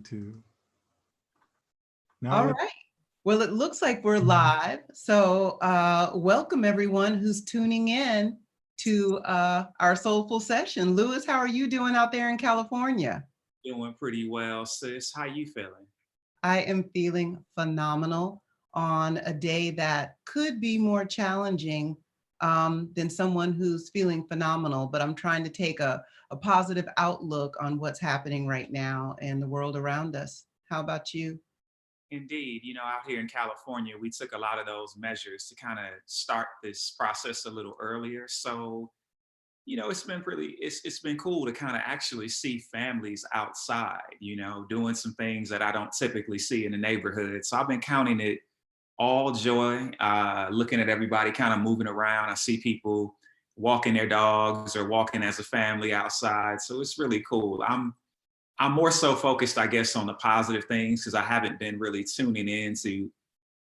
To now All let right. Well, it looks like we're live. So, welcome everyone who's tuning in to our soulful session. Lewis, how are you doing out there in California? Doing pretty well, sis. How you feeling? I am feeling phenomenal on a day that could be more challenging than someone who's feeling phenomenal, but I'm trying to take a positive outlook on what's happening right now in the world around us. How about you? Indeed, out here in California, we took a lot of those measures to kind of start this process a little earlier. So, it's been it's been cool to kind of actually see families outside, doing some things that I don't typically see in the neighborhood. So I've been counting it all joy, looking at everybody kind of moving around. I see people walking their dogs or walking as a family outside. So it's really cool. I'm more so focused, I guess, on the positive things because I haven't been really tuning into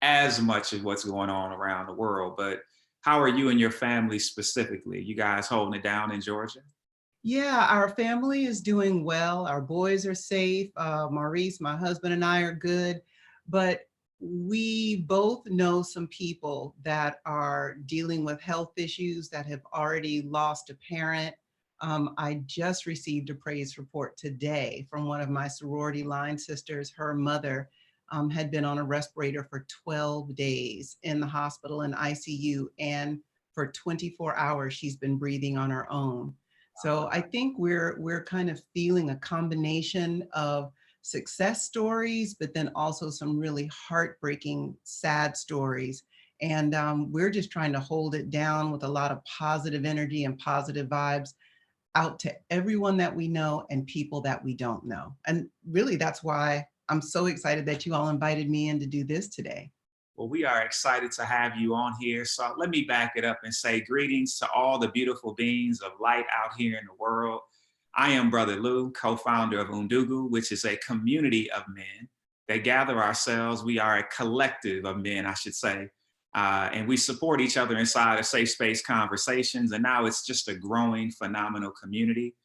as much of what's going on around the world. But how are you and your family specifically? You guys holding it down in Georgia? Yeah, our family is doing well. Our boys are safe. Maurice, my husband, and I are good. But we both know some people that are dealing with health issues that have already lost a parent. I just received a praise report today from one of my sorority line sisters. Her mother had been on a respirator for 12 days in the hospital in ICU, and for 24 hours, she's been breathing on her own. So I think we're kind of feeling a combination of success stories, but then also some really heartbreaking, sad stories. And we're just trying to hold it down with a lot of positive energy and positive vibes out to everyone that we know and people that we don't know. And really, that's why I'm so excited that you all invited me in to do this today. Well, we are excited to have you on here. So let me back it up and say greetings to all the beautiful beings of light out here in the world. I am Brother Lou, co-founder of Undugu, which is a community of men that gather ourselves. We are a collective of men, I should say. And we support each other inside of safe space conversations. And now it's just a growing, phenomenal community.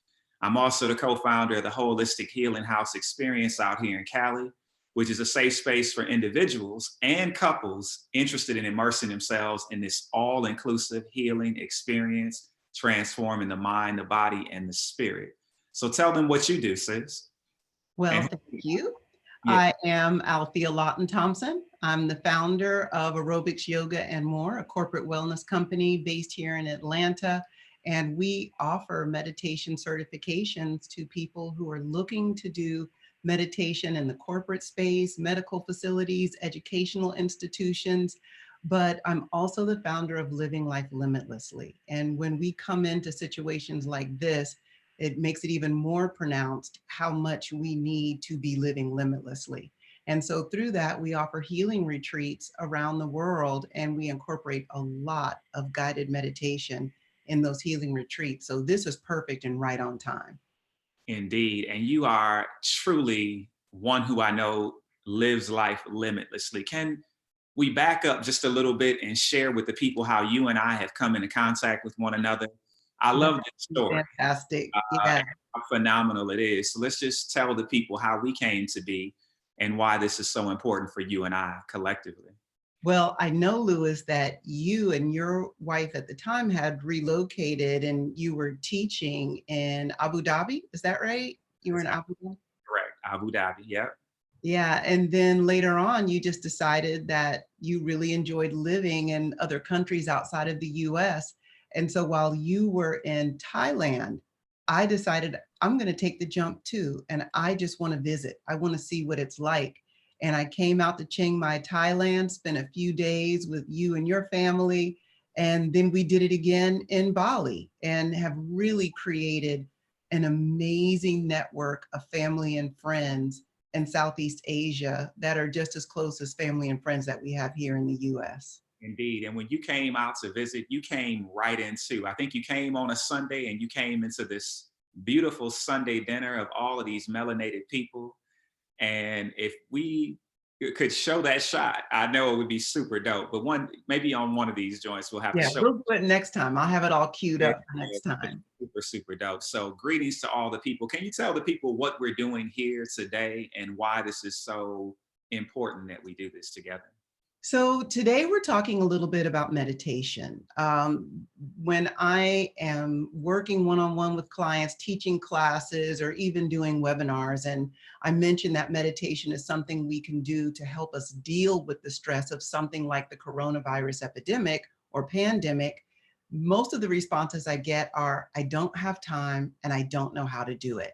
I'm also the co-founder of the Holistic Healing House Experience out here in Cali, which is a safe space for individuals and couples interested in immersing themselves in this all-inclusive healing experience, transforming the mind, the body, and the spirit. So tell them what you do, sis. Well, And thank you. yeah, I am Althea Thompson. I'm the founder of Aerobics Yoga and More, a corporate wellness company based here in Atlanta. And we offer meditation certifications to people who are looking to do meditation in the corporate space, medical facilities, educational institutions. But I'm also the founder of Living Life Limitlessly. And when we come into situations like this, it makes it even more pronounced how much we need to be living limitlessly. And so through that, we offer healing retreats around the world, and we incorporate a lot of guided meditation in those healing retreats. So this is perfect and right on time. indeed. And you are truly one who I know lives life limitlessly. Can we back up just a little bit and share with the people how you and I have come into contact with one another? I That love this would be story. fantastic. And Yeah. how phenomenal it is. So let's just tell the people how we came to be and why this is so important for you and I collectively. Well, I know, Lewis, that you and your wife at the time had relocated and you were teaching in Abu Dhabi. Is that right? You were That's in Abu Dhabi? correct. Abu Dhabi. Yep. Yeah, and then later on, you just decided that you really enjoyed living in other countries outside of the US. And so while you were in Thailand, I decided I'm going to take the jump too. And I just want to visit. I want to see what it's like. And I came out to Chiang Mai, Thailand, spent a few days with you and your family. And then we did it again in Bali and have really created an amazing network of family and friends and Southeast Asia that are just as close as family and friends that we have here in the US. Indeed. And when you came out to visit, you came right into, I think you came on a Sunday and you came into this beautiful Sunday dinner of all of these melanated people. And if we could show that shot, I know it would be super dope. But maybe on one of these joints, we'll have to Yeah, show. we'll do it next time. I'll have it all queued Yeah, up for yeah, next that'd be time. super, super dope. So, greetings to all the people. Can you tell the people what we're doing here today and why this is so important that we do this together? So today we're talking a little bit about meditation. When I am working one-on-one with clients, teaching classes, or even doing webinars, and I mentioned that meditation is something we can do to help us deal with the stress of something like the coronavirus epidemic or pandemic, most of the responses I get are, I don't have time and I don't know how to do it.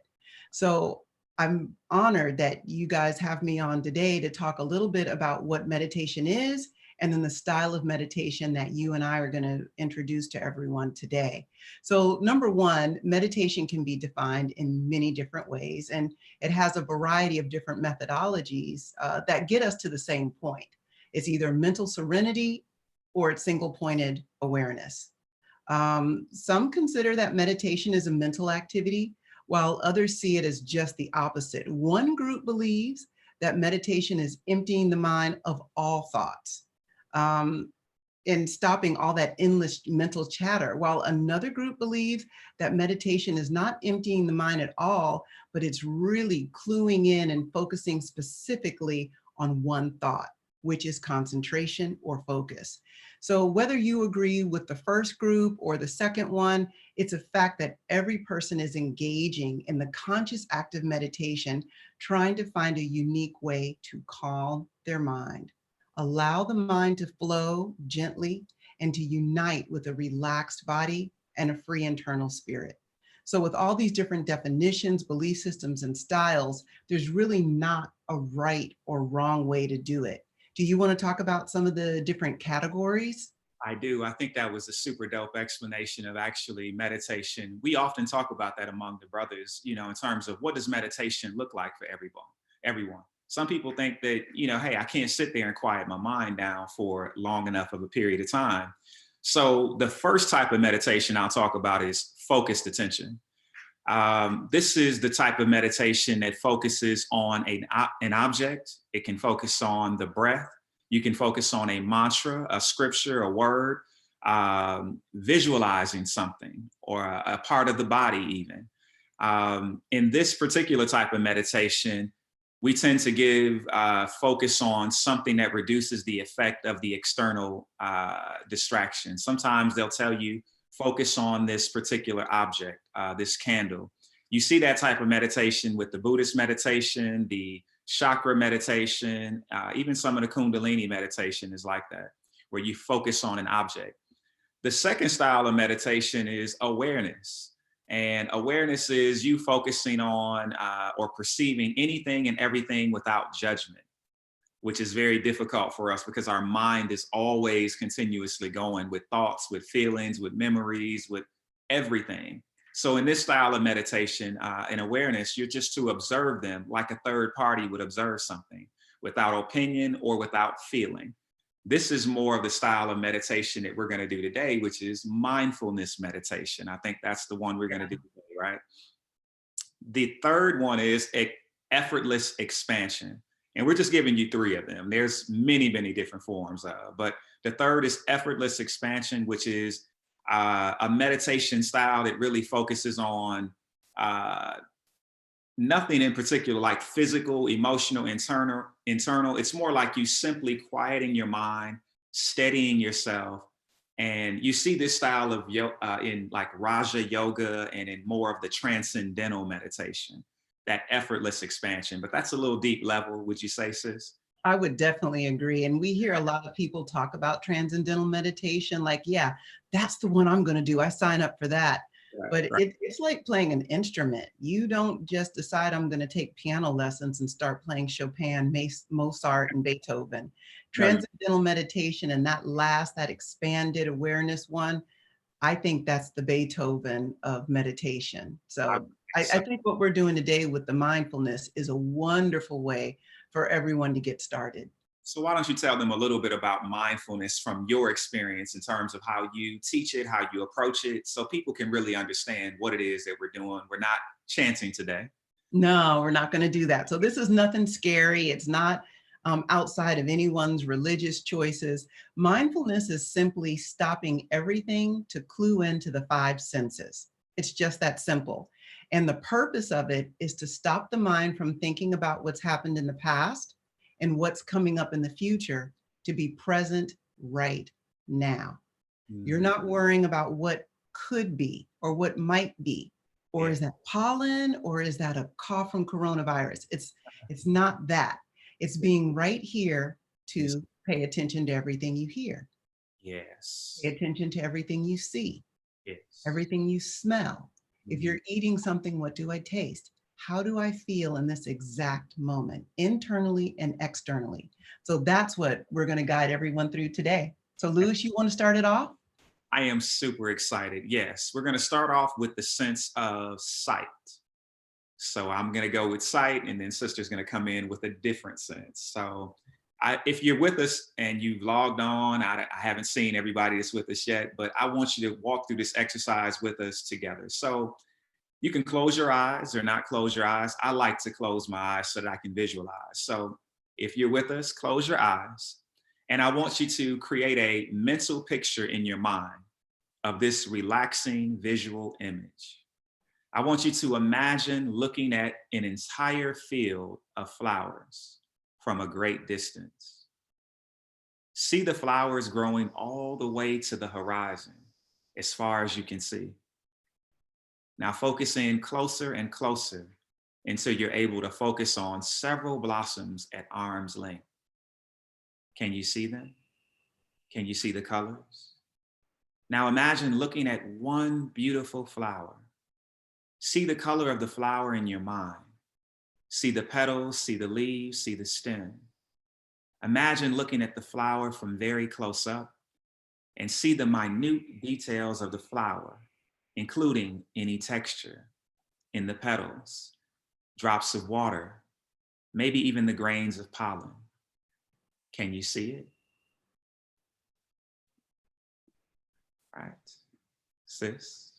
So I'm honored that you guys have me on today to talk a little bit about what meditation is and then the style of meditation that you and I are going to introduce to everyone today. So number one, meditation can be defined in many different ways, and it has a variety of different methodologies that get us to the same point. It's either mental serenity or it's single-pointed awareness. Some consider that meditation is a mental activity, while others see it as just the opposite. One group believes that meditation is emptying the mind of all thoughts and stopping all that endless mental chatter, while another group believes that meditation is not emptying the mind at all, but it's really cluing in and focusing specifically on one thought, which is concentration or focus. So whether you agree with the first group or the second one, it's a fact that every person is engaging in the conscious active meditation, trying to find a unique way to calm their mind, allow the mind to flow gently, and to unite with a relaxed body and a free internal spirit. So with all these different definitions, belief systems, and styles, there's really not a right or wrong way to do it. Do you want to talk about some of the different categories? I do. I think that was a super dope explanation of actually meditation. We often talk about that among the brothers, in terms of what does meditation look like for everyone. Some people think that, hey, I can't sit there and quiet my mind down for long enough of a period of time. So the first type of meditation I'll talk about is focused attention. This is the type of meditation that focuses on an object. It can focus on the breath. You can focus on a mantra, a scripture, a word, visualizing something or a part of the body even. In this particular type of meditation, we tend to give focus on something that reduces the effect of the external distraction. Sometimes they'll tell you, focus on this particular object, this candle. You see that type of meditation with the Buddhist meditation, the chakra meditation, even some of the Kundalini meditation is like that, where you focus on an object. The second style of meditation is awareness. And awareness is you focusing on or perceiving anything and everything without judgment, which is very difficult for us because our mind is always continuously going with thoughts, with feelings, with memories, with everything. So in this style of meditation and awareness, you're just to observe them like a third party would observe something without opinion or without feeling. This is more of the style of meditation that we're going to do today, which is mindfulness meditation. I think that's the one we're going to do today, right? The third one is effortless expansion. And we're just giving you three of them. There's many, many different forms, but the third is effortless expansion, which is a meditation style that really focuses on nothing in particular, like physical, emotional, internal. It's more like you simply quieting your mind, steadying yourself. And you see this style of in like Raja yoga and in more of the transcendental meditation, that effortless expansion. But that's a little deep level, would you say, sis? I would definitely agree. And we hear a lot of people talk about transcendental meditation, like, yeah, that's the one I'm going to do. I sign up for that. But Right. it's like playing an instrument. You don't just decide I'm going to take piano lessons and start playing Chopin, Mozart, and Beethoven. No, Transcendental meditation and that expanded awareness one, I think that's the Beethoven of meditation. I, So I think what we're doing today with the mindfulness is a wonderful way for everyone to get started. so why don't you tell them a little bit about mindfulness from your experience in terms of how you teach it, how you approach it, so people can really understand what it is that we're doing. We're not chanting today. No, we're not going to do that. So this is nothing scary. It's not outside of anyone's religious choices. Mindfulness is simply stopping everything to clue into the five senses. It's just that simple. And the purpose of it is to stop the mind from thinking about what's happened in the past and what's coming up in the future, to be present right now. You're Mm. not worrying about what could be or what might be, or Yeah. is that pollen, or is that a cough from coronavirus? It's not that. It's being right here Yes. to pay attention to everything you hear, pay Yes. attention to everything you see, Yes. everything you smell. If Mm. you're eating something, what do I taste? How do I feel in this exact moment, internally and externally? So that's what we're going to guide everyone through today. So, Louis, you want to start it off? I am super excited. Yes, we're going to start off with the sense of sight. So I'm going to go with sight, and then Sister's going to come in with a different sense. So if you're with us and you've logged on, I haven't seen everybody that's with us yet, but I want you to walk through this exercise with us together. So you can close your eyes or not close your eyes. I like to close my eyes so that I can visualize. So if you're with us, close your eyes. And I want you to create a mental picture in your mind of this relaxing visual image. I want you to imagine looking at an entire field of flowers from a great distance. See the flowers growing all the way to the horizon, as far as you can see. Now focus in closer and closer until you're able to focus on several blossoms at arm's length. Can you see them? Can you see the colors? Now imagine looking at one beautiful flower. See the color of the flower in your mind. See the petals, see the leaves, see the stem. Imagine looking at the flower from very close up and see the minute details of the flower, including any texture in the petals, drops of water, maybe even the grains of pollen. Can you see it? Right, sis?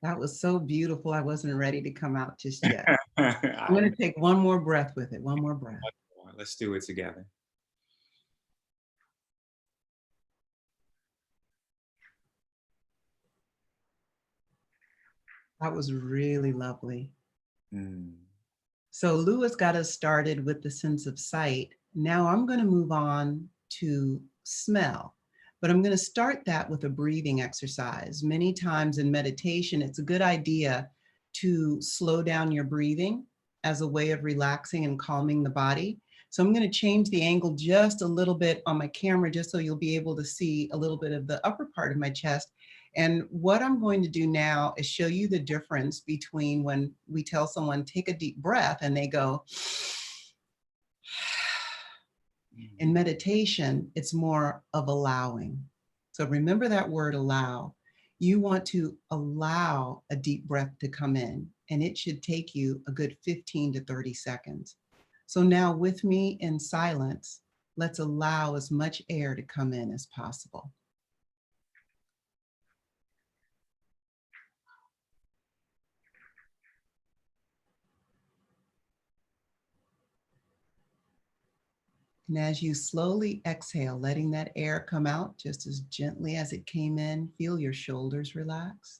That was so beautiful. I wasn't ready to come out just yet. I'm I going know. to take one more breath with it. One more breath. Let's do it together. That was really lovely. Mm. So Louis got us started with the sense of sight. Now I'm going to move on to smell, but I'm going to start that with a breathing exercise. Many times in meditation, it's a good idea to slow down your breathing as a way of relaxing and calming the body. So I'm going to change the angle just a little bit on my camera, just so you'll be able to see a little bit of the upper part of my chest. And what I'm going to do now is show you the difference between when we tell someone, take a deep breath, and they go, in meditation, it's more of allowing. So remember that word allow. You want to allow a deep breath to come in, and it should take you a good 15 to 30 seconds. So now with me in silence, let's allow as much air to come in as possible. And as you slowly exhale, letting that air come out just as gently as it came in, feel your shoulders relax,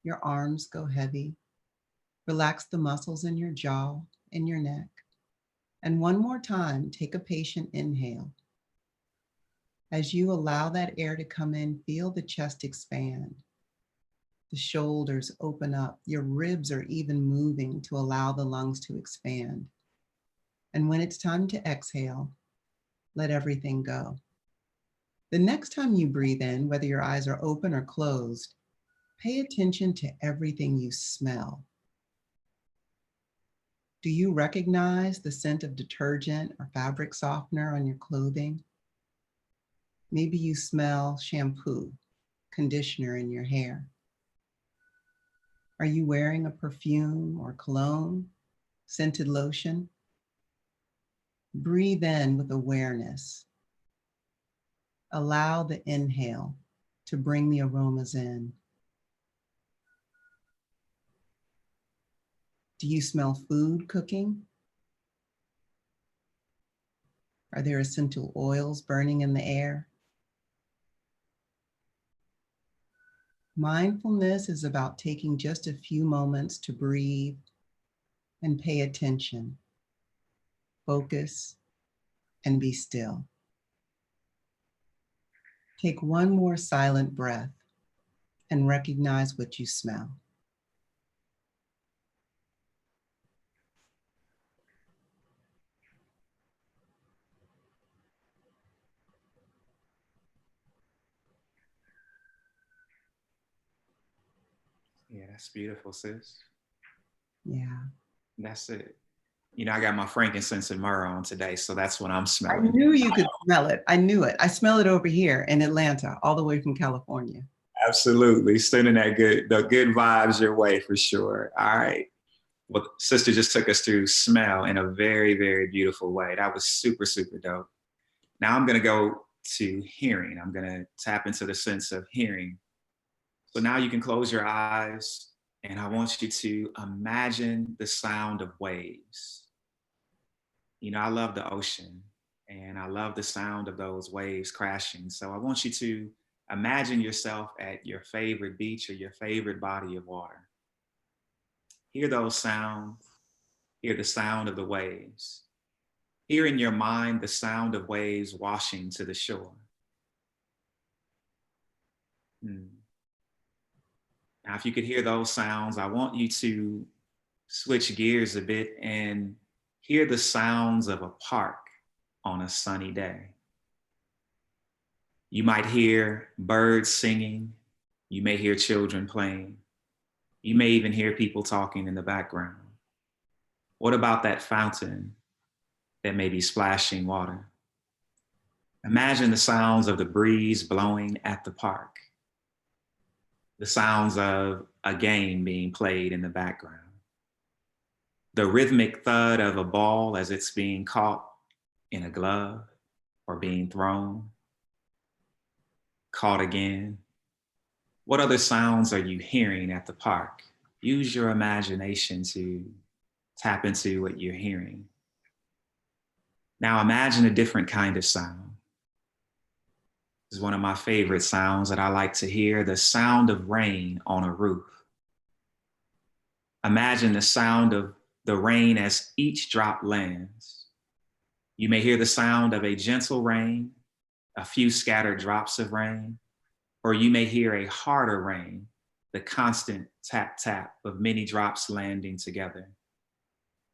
your arms go heavy, relax the muscles in your jaw and your neck. And one more time, take a patient inhale. As you allow that air to come in, feel the chest expand, the shoulders open up, your ribs are even moving to allow the lungs to expand. And when it's time to exhale, let everything go. The next time you breathe in, whether your eyes are open or closed, pay attention to everything you smell. Do you recognize the scent of detergent or fabric softener on your clothing? Maybe you smell shampoo, conditioner in your hair. Are you wearing a perfume or cologne, scented lotion? Breathe in with awareness. Allow the inhale to bring the aromas in. Do you smell food cooking? Are there essential oils burning in the air? Mindfulness is about taking just a few moments to breathe and pay attention, focus, and be still. Take one more silent breath and recognize what you smell. Yeah, that's beautiful, sis. Yeah. That's it. You know, I got my frankincense and myrrh on today, so that's what I'm I smelling. knew you could smell it. I knew it. I smell it over here in Atlanta, all the way from California. Absolutely. Sending the good vibes your way for sure. All right. Well, sister just took us through smell in a very, very beautiful way. That was super, super dope. Now I'm going to go to hearing. I'm going to tap into the sense of hearing. So now you can close your eyes and I want you to imagine the sound of waves. You know, I love the ocean and I love the sound of those waves crashing. So I want you to imagine yourself at your favorite beach or your favorite body of water. Hear those sounds, hear the sound of the waves. Hear in your mind the sound of waves washing to the shore. Now, if you could hear those sounds, I want you to switch gears a bit and hear the sounds of a park on a sunny day. You might hear birds singing. You may hear children playing. You may even hear people talking in the background. What about that fountain that may be splashing water? Imagine the sounds of the breeze blowing at the park, the sounds of a game being played in the background, the rhythmic thud of a ball as it's being caught in a glove or being thrown, caught again. What other sounds are you hearing at the park? Use your imagination to tap into what you're hearing. Now imagine a different kind of sound. This is one of my favorite sounds that I like to hear, the sound of rain on a roof. Imagine the sound of the rain as each drop lands. You may hear the sound of a gentle rain, a few scattered drops of rain, or you may hear a harder rain, the constant tap tap of many drops landing together.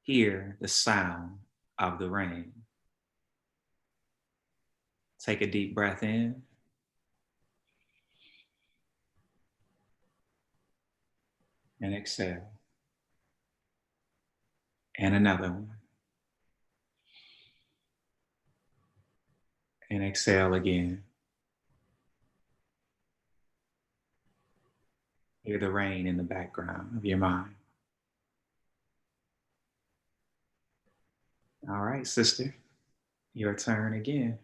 Hear the sound of the rain. Take a deep breath in. And exhale. And another one. And exhale again. Hear the rain in the background of your mind. All right, sister, your turn again.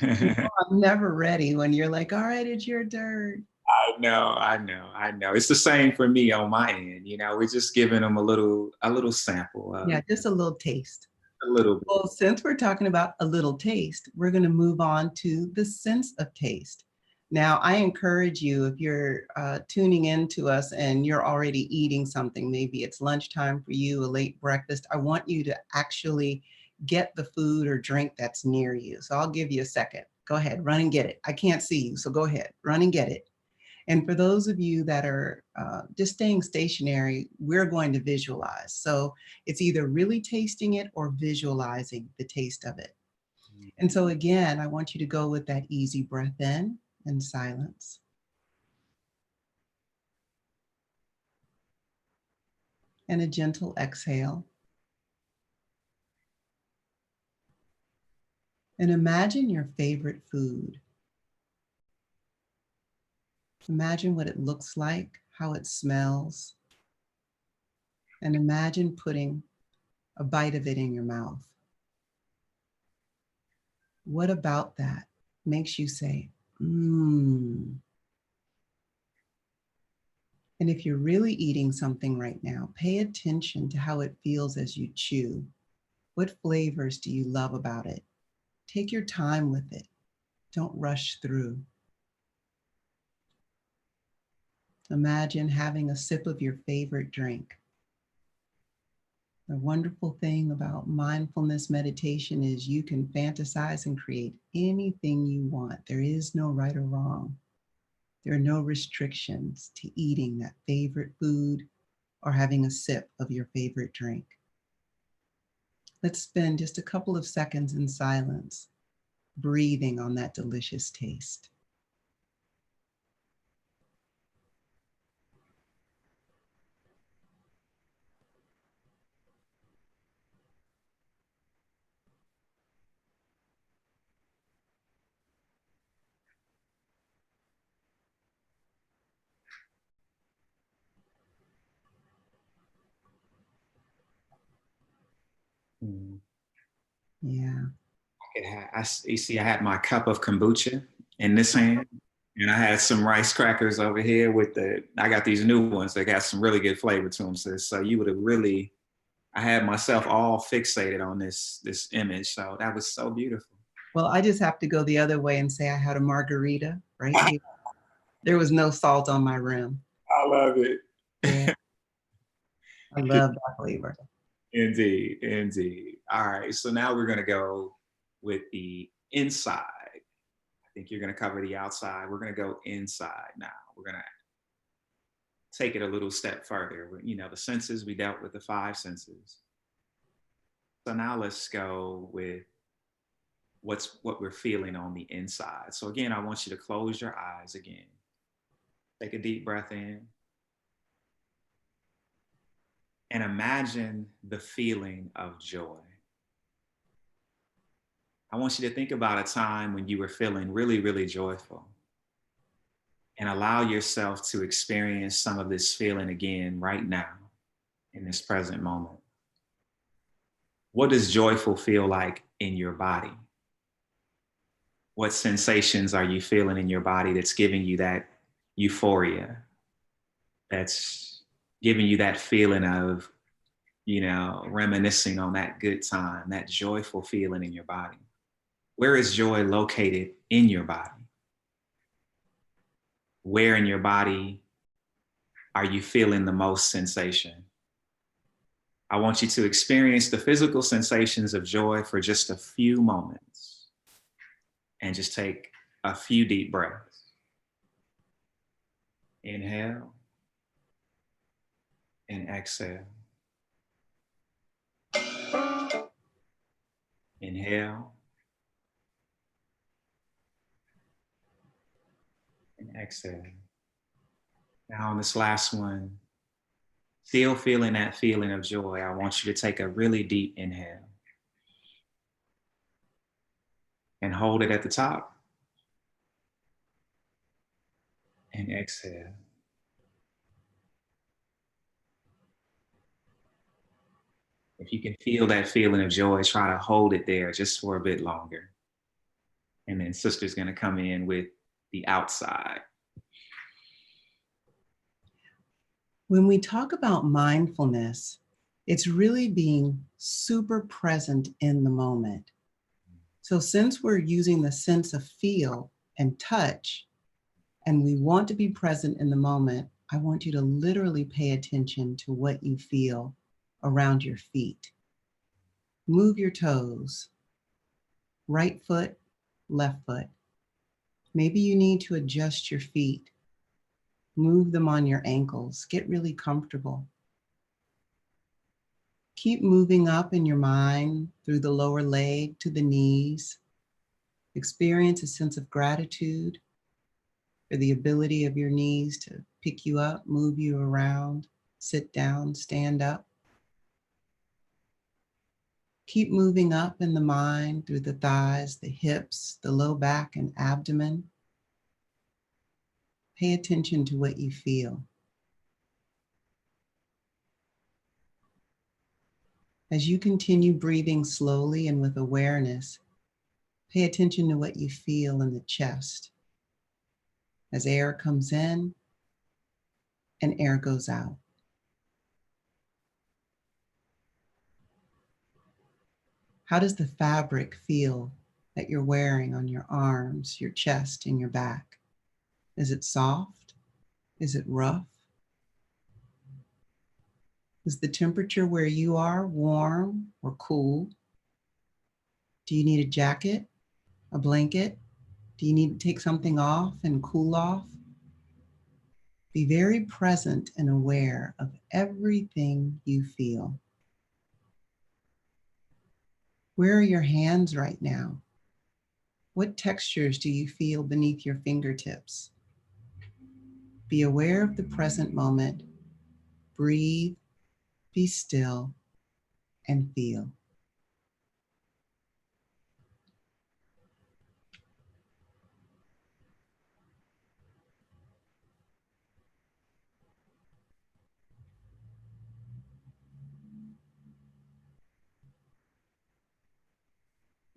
I'm never ready when you're like, all right, it's your turn. I know. It's the same for me on my end. You know, we're just giving them a little sample. Yeah, just a little taste. A little bit. Well, since we're talking about a little taste, we're going to move on to the sense of taste. Now, I encourage you, if you're tuning in to us and you're already eating something, maybe it's lunchtime for you, a late breakfast, I want you to actually get the food or drink that's near you. So I'll give you a second. Go ahead, run and get it. I can't see you, so go ahead, run and get it. And for those of you that are just staying stationary, we're going to visualize. So it's either really tasting it or visualizing the taste of it. And so again, I want you to go with that easy breath in and silence. And a gentle exhale. And imagine your favorite food. Imagine what it looks like, how it smells. And imagine putting a bite of it in your mouth. What about that makes you say, mmm? And if you're really eating something right now, pay attention to how it feels as you chew. What flavors do you love about it? Take your time with it. Don't rush through. Imagine having a sip of your favorite drink. The wonderful thing about mindfulness meditation is you can fantasize and create anything you want. There is no right or wrong. There are no restrictions to eating that favorite food or having a sip of your favorite drink. Let's spend just a couple of seconds in silence, breathing on that delicious taste. Mm. Yeah. You see, I had my cup of kombucha in this hand, and I had some rice crackers over here I got these new ones that got some really good flavor to them, sis. So you would have really, I had myself all fixated on this image. So that was so beautiful. Well, I just have to go the other way and say I had a margarita right here. There was no salt on my rim. I love it. Yeah, I love that flavor. Indeed, indeed. All right, so now we're gonna go with the inside. I think you're gonna cover the outside. We're gonna go inside now. We're gonna take it a little step further. You know, the senses, we dealt with the five senses. So now let's go with what we're feeling on the inside. So again, I want you to close your eyes again. Take a deep breath in. And imagine the feeling of joy. I want you to think about a time when you were feeling really, really joyful. And allow yourself to experience some of this feeling again right now in this present moment. What does joyful feel like in your body? What sensations are you feeling in your body that's giving you that euphoria? That's giving you that feeling of, you know, reminiscing on that good time, that joyful feeling in your body. Where is joy located in your body? Where in your body are you feeling the most sensation? I want you to experience the physical sensations of joy for just a few moments and just take a few deep breaths. Inhale and exhale. Inhale and exhale. Now on this last one, still feeling that feeling of joy, I want you to take a really deep inhale and hold it at the top and exhale. If you can feel that feeling of joy, try to hold it there just for a bit longer. And then sister's gonna come in with the outside. When we talk about mindfulness, it's really being super present in the moment. So since we're using the sense of feel and touch, and we want to be present in the moment, I want you to literally pay attention to what you feel around your feet. Move your toes, right foot, left foot. Maybe you need to adjust your feet. Move them on your ankles. Get really comfortable. Keep moving up in your mind through the lower leg to the knees. Experience a sense of gratitude for the ability of your knees to pick you up, move you around, sit down, stand up. Keep moving up in the mind through the thighs, the hips, the low back and abdomen. Pay attention to what you feel. As you continue breathing slowly and with awareness, pay attention to what you feel in the chest as air comes in and air goes out. How does the fabric feel that you're wearing on your arms, your chest, and your back? Is it soft? Is it rough? Is the temperature where you are warm or cool? Do you need a jacket, a blanket? Do you need to take something off and cool off? Be very present and aware of everything you feel. Where are your hands right now? What textures do you feel beneath your fingertips? Be aware of the present moment. Breathe, be still, and feel.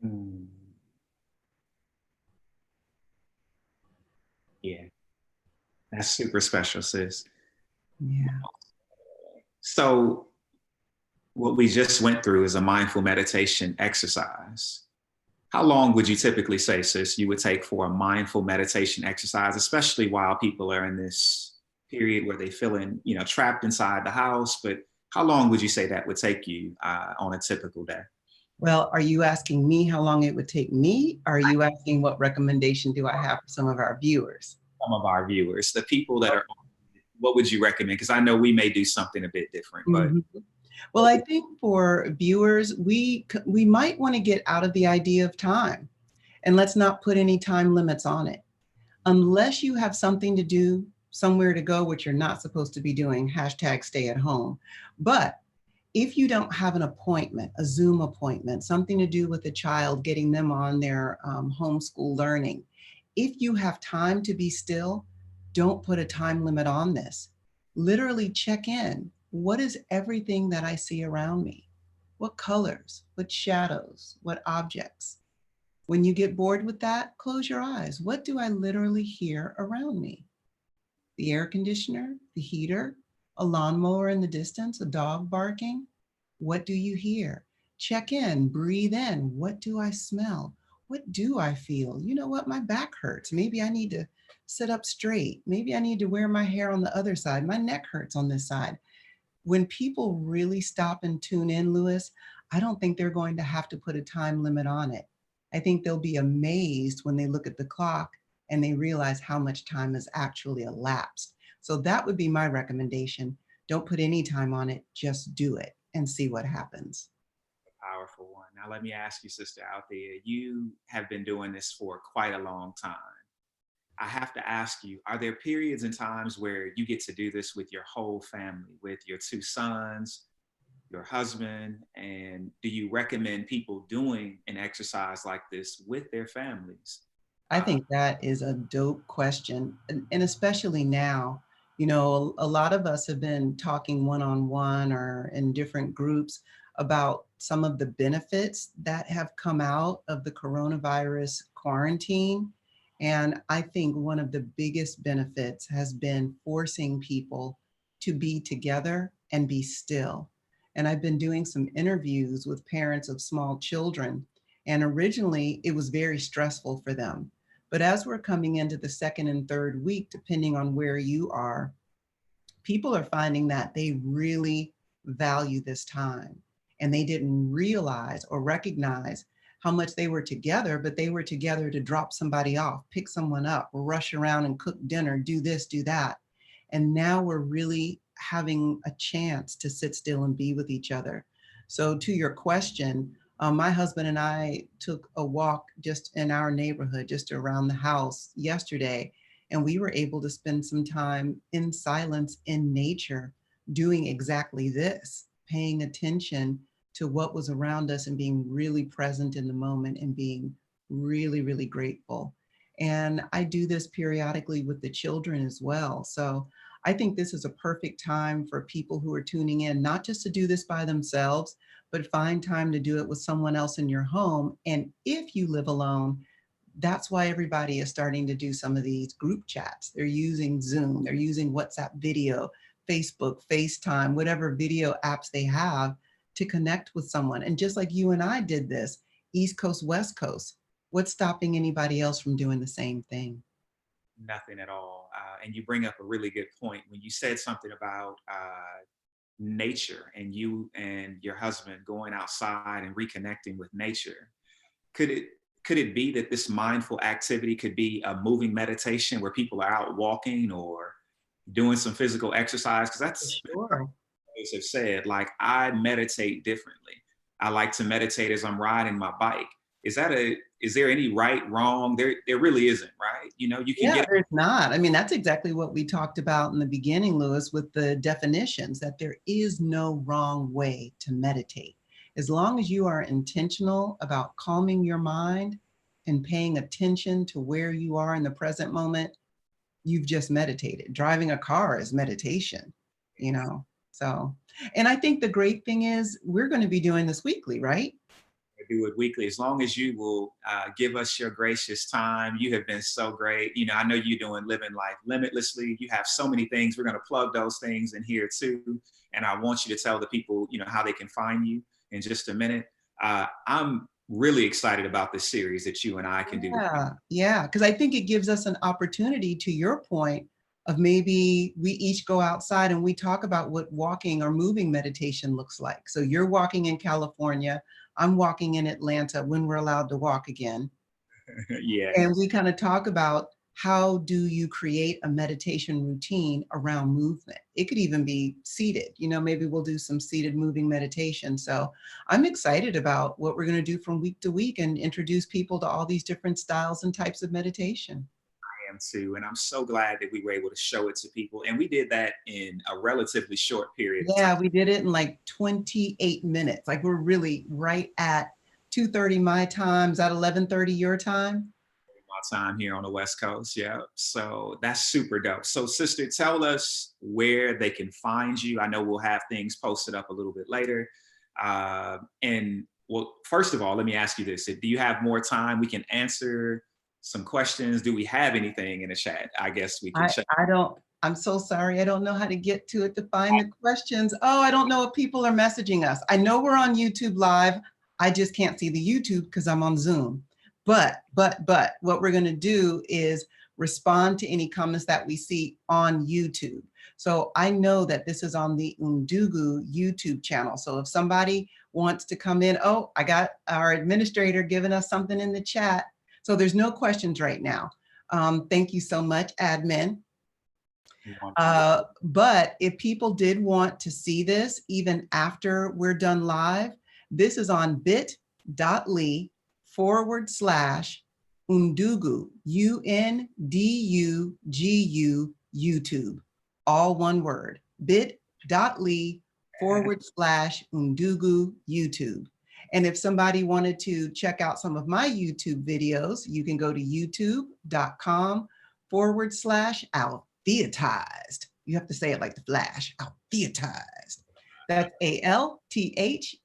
Mm, yeah, that's super special, sis. Yeah. So, what we just went through is a mindful meditation exercise. How long would you typically say, sis, you would take for a mindful meditation exercise, especially while people are in this period where they feeling, trapped inside the house? But how long would you say that would take you on a typical day? Well, are you asking me how long it would take me? Or are you asking what recommendation do I have for some of our viewers? Some of our viewers, the people that are, what would you recommend? Because I know we may do something a bit different, but Mhm. Well, I think for viewers, we might want to get out of the idea of time, and let's not put any time limits on it. Unless you have something to do, somewhere to go, which you're not supposed to be doing, hashtag stay at home. But if you don't have an appointment, a Zoom appointment, something to do with a child, getting them on their homeschool learning, if you have time to be still, don't put a time limit on this. Literally check in. What is everything that I see around me? What colors, what shadows, what objects? When you get bored with that, close your eyes. What do I literally hear around me? The air conditioner, the heater, a lawnmower in the distance, a dog barking? What do you hear? Check in, breathe in. What do I smell? What do I feel? You know what? My back hurts. Maybe I need to sit up straight. Maybe I need to wear my hair on the other side. My neck hurts on this side. When people really stop and tune in, Lewis, I don't think they're going to have to put a time limit on it. I think they'll be amazed when they look at the clock and they realize how much time has actually elapsed. So that would be my recommendation. Don't put any time on it, just do it and see what happens. powerful one. Now, let me ask you, Sister Althea, you have been doing this for quite a long time. I have to ask you, are there periods and times where you get to do this with your whole family, with your two sons, your husband? And do you recommend people doing an exercise like this with their families? I think that is a dope question. And especially now, a lot of us have been talking one on one or in different groups about some of the benefits that have come out of the coronavirus quarantine. And I think one of the biggest benefits has been forcing people to be together and be still. And I've been doing some interviews with parents of small children. And originally, it was very stressful for them, but as we're coming into the second and third week, depending on where you are, people are finding that they really value this time. And they didn't realize or recognize how much they were together, but they were together to drop somebody off, pick someone up, rush around and cook dinner, do this, do that. And now we're really having a chance to sit still and be with each other. So, to your question, my husband and I took a walk just in our neighborhood, just around the house yesterday, and we were able to spend some time in silence in nature doing exactly this, paying attention to what was around us and being really present in the moment and being really, really grateful. And I do this periodically with the children as well. So I think this is a perfect time for people who are tuning in, not just to do this by themselves, but find time to do it with someone else in your home. And if you live alone, that's why everybody is starting to do some of these group chats. They're using Zoom, they're using WhatsApp video, Facebook, FaceTime, whatever video apps they have to connect with someone. And just like you and I did this, East Coast, West Coast, What's stopping anybody else from doing the same thing? Nothing at all. And you bring up a really good point when you said something about nature and you and your husband going outside and reconnecting with nature. Could it could it be that this mindful activity could be a moving meditation where people are out walking or doing some physical exercise? Because For that's sure. others have said, like, I meditate differently. I like to meditate as I'm riding my bike. Is there any right, wrong? There really isn't, right? You know, you can Yeah, get there's not. I mean, that's exactly what we talked about in the beginning, Lewis, with the definitions, that there is no wrong way to meditate. As long as you are intentional about calming your mind and paying attention to where you are in the present moment, you've just meditated. Driving a car is meditation, you know? So, and I think the great thing is we're going to be doing this weekly, right? do it weekly as long as you will give us your gracious time. You have been so great. You know, I know you're doing living life limitlessly. You have so many things. We're going to plug those things in here too, and I want you to tell the people, you know, how they can find you in just a minute. I'm really excited about this series that you and I can do. Yeah, yeah, because I think it gives us an opportunity, to your point, of maybe we each go outside and we talk about what walking or moving meditation looks like. So you're walking in California, I'm walking in Atlanta when we're allowed to walk again. Yeah. And we kind of talk about how do you create a meditation routine around movement. It could even be seated, you know, maybe we'll do some seated moving meditation. So I'm excited about what we're going to do from week to week and introduce people to all these different styles and types of meditation. Am too, and I'm so glad that we were able to show it to people, and we did that in a relatively short period of time. Yeah, we did it in like 28 minutes. Like we're really right at 2:30 my time. Is that 11:30 your time? My time here on the West Coast. Yeah. So that's super dope. So, sister, tell us where they can find you. I know we'll have things posted up a little bit later. And well, first of all, let me ask you this. Do you have more time? We can answer some questions. Do we have anything in the chat? I guess we can I check. I don't, I'm so sorry. I don't know how to get to it to find the questions. Oh, I don't know if people are messaging us. I know we're on YouTube Live. I just can't see the YouTube because I'm on Zoom. But what we're going to do is respond to any comments that we see on YouTube. So I know that this is on the Undugu YouTube channel. So if somebody wants to come in, oh, I got our administrator giving us something in the chat. So there's no questions right now. Thank you so much, admin. But if people did want to see this, even after we're done live, this is on bit.ly/Undugu, UNDUGU, YouTube, all one word, bit.ly/Undugu, YouTube. And if somebody wanted to check out some of my YouTube videos, you can go to youtube.com/Altheatized. You have to say it like the Flash, Altheatized. That's ALTHEATIZED.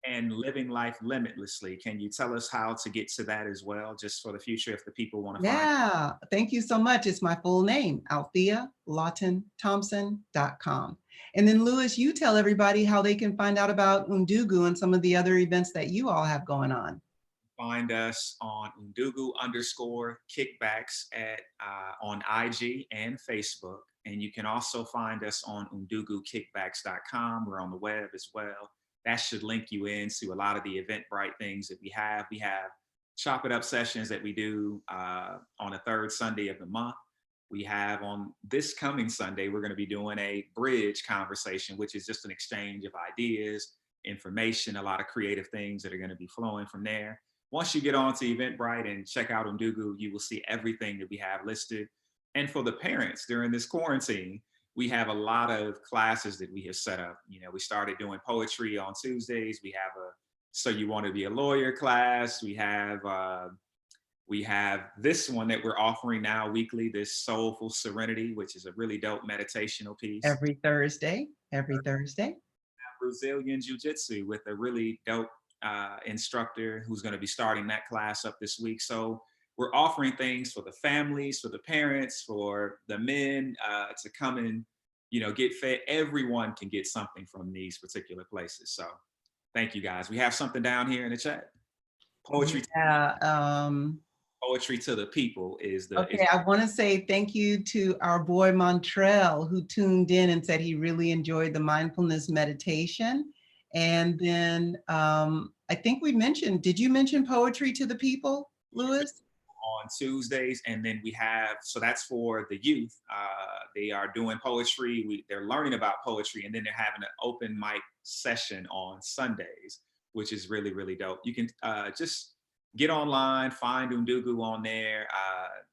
And living life limitlessly. Can you tell us how to get to that as well, just for the future, if the people want to find? Yeah, thank you so much. It's my full name, AltheaLawtonThompson.com. And then Lewis, you tell everybody how they can find out about Undugu and some of the other events that you all have going on. Find us on Undugu_kickbacks on IG and Facebook. And you can also find us on UnduguKickbacks.com. We're on the web as well. That should link you into a lot of the Eventbrite things that we have. We have chop it up sessions that we do on the third Sunday of the month. We have on this coming Sunday, we're going to be doing a bridge conversation, which is just an exchange of ideas, information, a lot of creative things that are going to be flowing from there. Once you get onto Eventbrite and check out Undugu, you will see everything that we have listed. And for the parents during this quarantine, we have a lot of classes that we have set up. You know, we started doing poetry on Tuesdays. We have a So You Want to Be a Lawyer class. We have this one that we're offering now weekly, this Soulful Serenity, which is a really dope meditational piece. Every Thursday. Brazilian Jiu-Jitsu with a really dope instructor who's going to be starting that class up this week. So we're offering things for the families, for the parents, for the men to come and, you know, get fed. Everyone can get something from these particular places. So Thank you guys. We have something down here in the chat. Poetry, Yeah. poetry to the people is the Okay, I want to say thank you to our boy Montrell, who tuned in and said he really enjoyed the mindfulness meditation. And then I think we mentioned, did you mention poetry to the people, Lewis? on Tuesdays, and then we have, so that's for the youth. They are doing poetry. They're learning about poetry, and then they're having an open mic session on Sundays, which is really, really dope. You can just get online, find Undugu on there,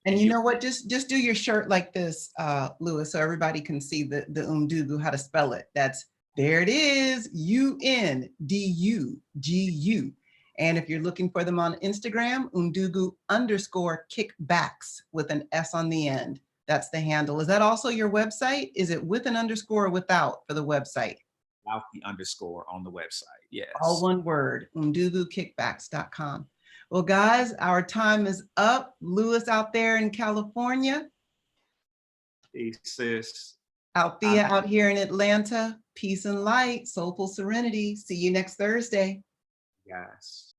And and you you. know what? Just do your shirt like this, Lewis, so everybody can see the Undugu, how to spell it. That's, there it is, Undugu. And if you're looking for them on Instagram, Undugu_kickbacks with an S on the end. That's the handle. Is that also your website? Is it with an underscore or without for the website? Without the underscore on the website. All Yes. one word, undugukickbacks.com. Well, guys, our time is up. Lewis out there in California. Peace, sis. Althea out here in Atlanta. Peace and light, soulful serenity. See you next Thursday. Yes.